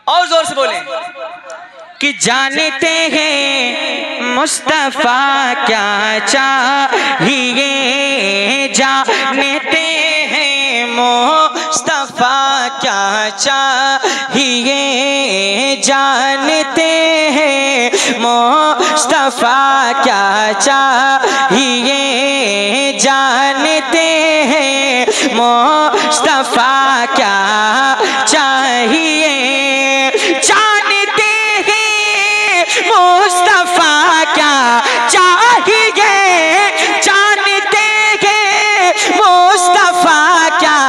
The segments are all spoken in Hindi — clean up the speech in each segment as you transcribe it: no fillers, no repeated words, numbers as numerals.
और जोर से बोले कि जानते हैं मुस्तफा क्या चाहिए, जानते हैं मुस्तफा क्या चाहिए, जानते हैं मुस्तफा क्या चाहिए, जानते हैं मुस्तफा क्या चाहिए, जानते हैं मुस्तफा क्या चाहिए, जानते हैं मुस्तफा क्या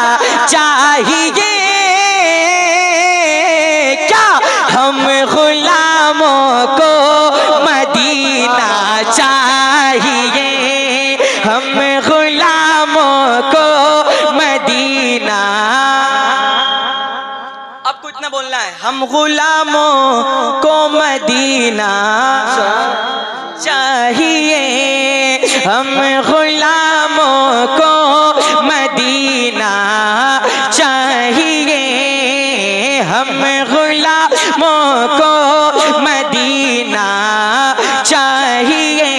चाहिए, क्या हम गुलामों को मदीना चाहिए, हम गुलामों को मदीना। आपको इतना बोलना है, हम गुलामों को मदीना चाहिए, हम गुलामों को मदीना चाहिए, हम गुलामों को मदीना चाहिए।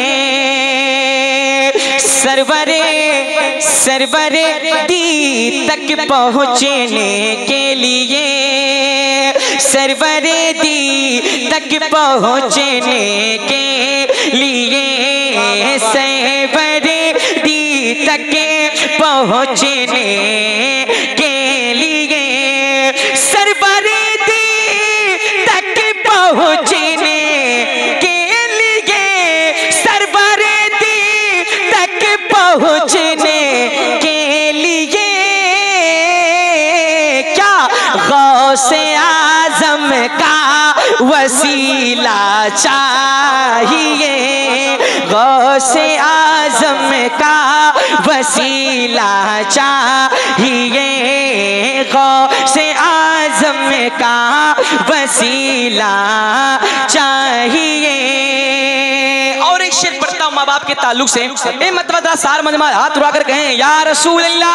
सरवरे दी तक पहुँचने के लिए, सरवरे दी तक पहुँचने के लिए, सरवरे दी तक पहुँचने के लिए, सरवरे दी तक पहुँचने के लिए, सरवरे दी तक पहुँचने के लिए, क्या गौसे आज़म का वसीला चाहिए, गौसे आज़म का वसीला चाहिए, गौसे आज़म का वसीला चाहिए। और एक शेर पढ़ता हूँ माँ बाप के ताल्लुक से, मतलब सार मजमा हाथ उठा कर कहें या रसूल अल्लाह।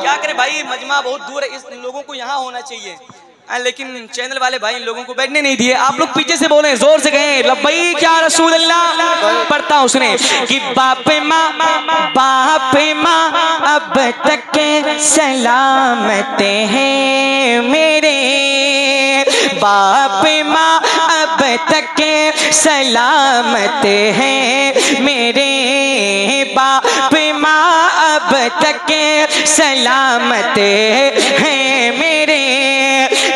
क्या करें भाई, मजमा बहुत दूर है, इस लोगों को यहाँ होना चाहिए, लेकिन चैनल वाले भाई लोगों को बैठने नहीं दिए। आप लोग पीछे से बोले, जोर से कहें लब्बैक या रसूल अल्लाह। पढ़ता हूँ सुने कि बाप माँ अब तक के सलामत हैं मेरे, बाप माँ अब तक के सलामत हैं मेरे, बाप माँ अब तक के सलामत हैं मेरे,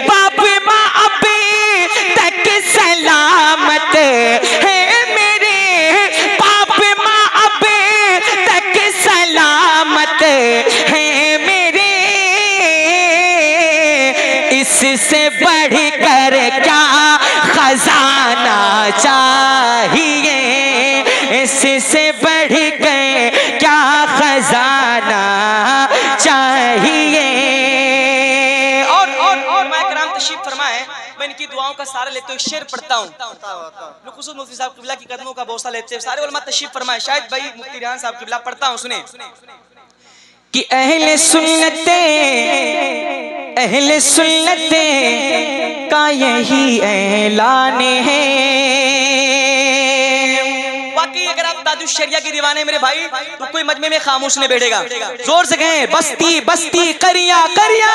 बाप माँ अब तक सलामत है मेरे, बाप माँ अब तक सलामत है मेरे, इससे बढ़कर क्या खजाना चाहिए, इससे बढ़कर क्या खजाना चाहिए। तशरीफ फरमाए, मैं इनकी दुआओं का सारा लेते हुए शेर पढ़ता हूँ। खुसूस मुफ्ती साहब किबला की कदमों का बोसा लेते हुए सारे उलमा तशरीफ फरमाए, शायद भाई मुफ्ती रिहान साहब किबला पढ़ता हूँ सुने कि अहले सुन्नते का यही ऐलान है। बाकी अगर आप ताजुश शरिया के दीवाने मेरे भाई तो कोई मजमे में खामोश नहीं बैठेगा। जोर से कहें बस्ती बस्ती करिया करिया।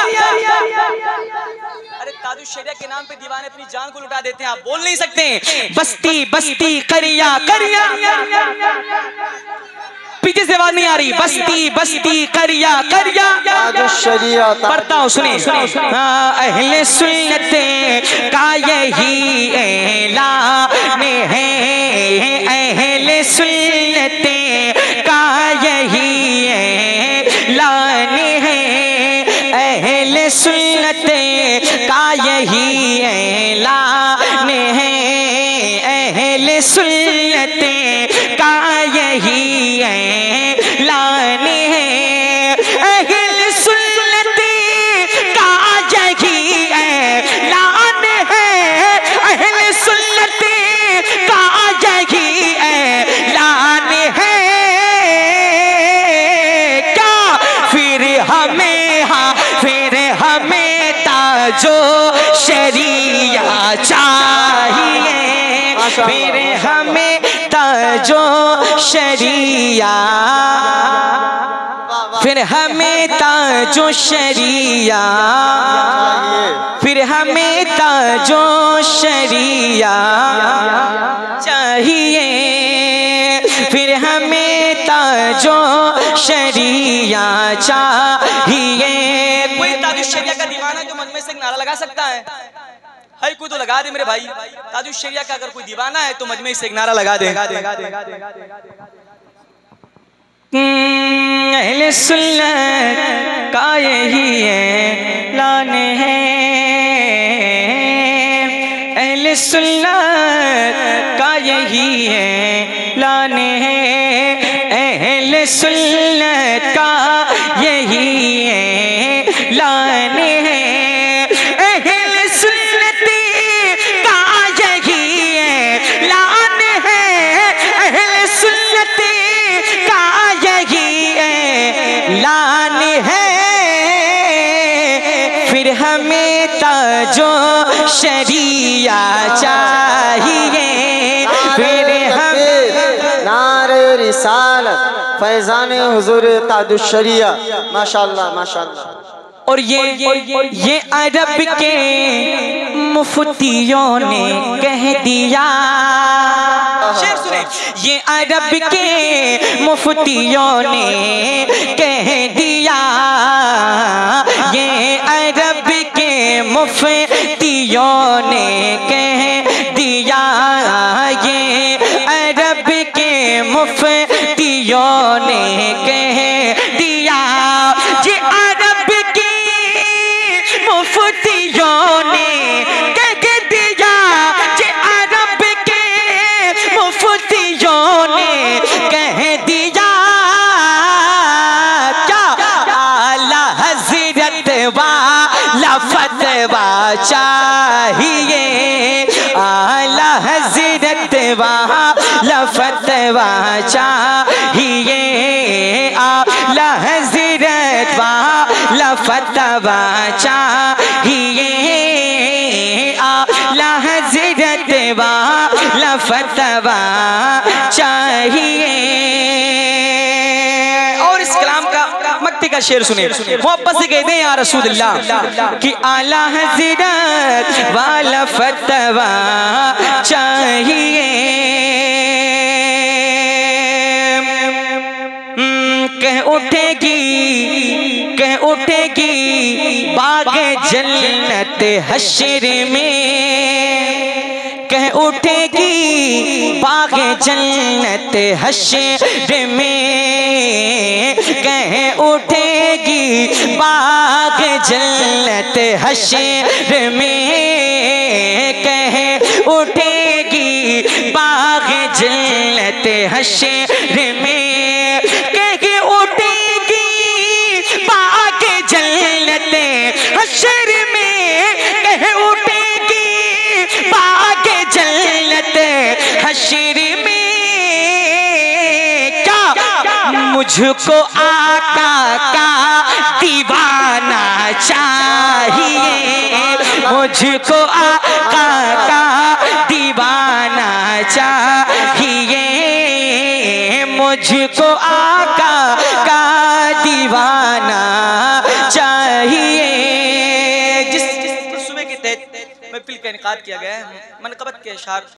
अरे ताजुश शरिया के नाम पे दीवाने अपनी जान को लुटा देते हैं, आप बोल नहीं सकते बस्ती बस्ती करिया करिया। पीछे से आवाज नहीं आ रही, बस्ती बस्ती करिया करिया। पढ़ता हूँ सुनिए, अहले सुन्नते का यही ऐलान है, अहले सुन्नते का यही ऐलान है, अहले सुन्नते का यही ऐलान है, अहले सुन्नते का यही ऐलान है, अहले सुन्नते का यही ऐलान है, अहले सुन्नते का यही ऐलान है। क्या फिर हमें ताजो शरिया चाहिए, फिर हमें ताजो शरिया, फिर हमें ताजो शरिया, फिर हमें ताजो शरिया चाहिए, फिर हमें ताजो शरिया चाहिए। कोई ताजो शरिया का दीवाना जो मजमे से नारा लगा सकता है? हर कोई तो लगा दे मेरे भाई। ताजो शरिया का अगर कोई दीवाना है तो मजमे से एक नारा लगा दे। अहले सुन्नत का यही ऐलान है, अहले सुन्नत का यही ऐलान है, अहले सुन्नत का यही ऐलान है, अहले सुन्नत का यही ऐलान है, अहले सुन्नत का यही ऐलान है, फिर हमें ताजो शरिया चाहिए, फिर हमें नारे रिसालत फैजान हुजूर ताजो शरिया। माशाअल्लाह माशाअल्लाह। और ये अरब के मुफ्तियों ने कह दिया, शेर सुने, ये अरब के मुफ्तियों ने कह दिया, ये अरब के मुफ्तियों ने कह दिया, ये अरब के मुफ्तियों ने कह दिया, ये अरब के मुफ्तियों ने कह दिया, ये अरब के मुफ्तियों ने कह दिया, क्या आला हजरत वाला फतवा चाहिए, आला हजरत वाला फतवा चाहिए, आला हजरत वाला फतवा चाहिए, आला हजरत वाला फतवा चाहिए। और इस कलाम का मक्ती का शेर सुने, मोहब्बत से कहते हैं या रसूलुल्लाह कि आला हजरत वाला फतवा चाहिए। कह उठेगी बागे जन्नत हश्र में, कह उठेगी बागे जन्नत हश्र में, कह उठेगी बाग जन्नत हश्र में, कह उठेगी बाग जन्नत हश्र में, कह उठेगी बाग जन्नत हश्र में, कह उठेगी बाग जन्नत हश्र में। क्या मुझको आका का दीवाना चाहिए, मुझको आका का दीवाना चाहिए, मुझको आका का दीवाना चाहिए। जिस सुबह के तहत महफिल का इनेकाद किया गया है, मनक़बत के अशार